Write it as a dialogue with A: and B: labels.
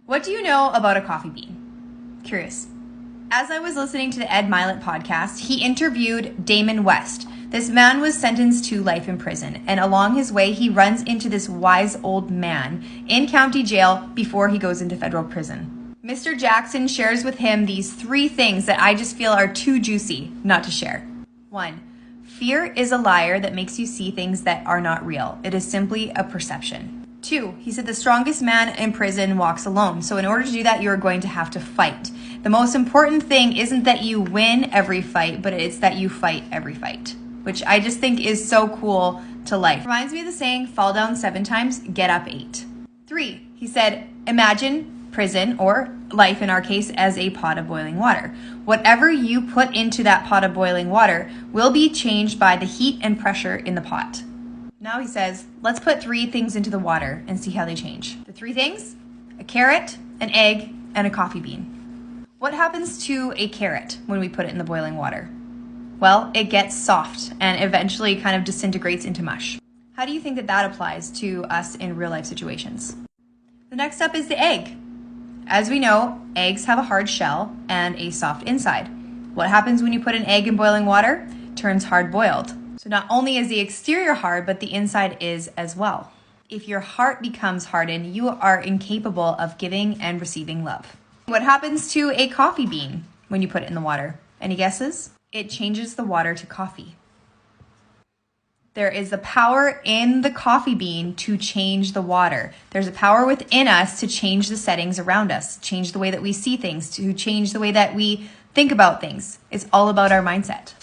A: What do you know about a coffee bean? Curious. As I was listening to the Ed Mylett podcast, he interviewed Damon West. This man was sentenced to life in prison, and along his way, he runs into this wise old man in county jail before he goes into federal prison. Mr. Jackson shares with him these 3 things that I just feel are too juicy not to share. 1. Fear is a liar that makes you see things that are not real. It is simply a perception. 2, he said the strongest man in prison walks alone. So in order to do that, you're going to have to fight. The most important thing isn't that you win every fight, but it's that you fight every fight, which I just think is so cool to life. Reminds me of the saying, fall down 7 times, get up 8. 3, he said, imagine prison, or life in our case, as a pot of boiling water. Whatever you put into that pot of boiling water will be changed by the heat and pressure in the pot. Now he says, let's put 3 things into the water and see how they change. The 3 things: a carrot, an egg, and a coffee bean. What happens to a carrot when we put it in the boiling water? Well, it gets soft and eventually kind of disintegrates into mush. How do you think that applies to us in real life situations? The next step is the egg. As we know, eggs have a hard shell and a soft inside. What happens when you put an egg in boiling water? It turns hard boiled. So not only is the exterior hard, but the inside is as well. If your heart becomes hardened, you are incapable of giving and receiving love. What happens to a coffee bean when you put it in the water? Any guesses? It changes the water to coffee. There is the power in the coffee bean to change the water. There's a power within us to change the settings around us, change the way that we see things, to change the way that we think about things. It's all about our mindset.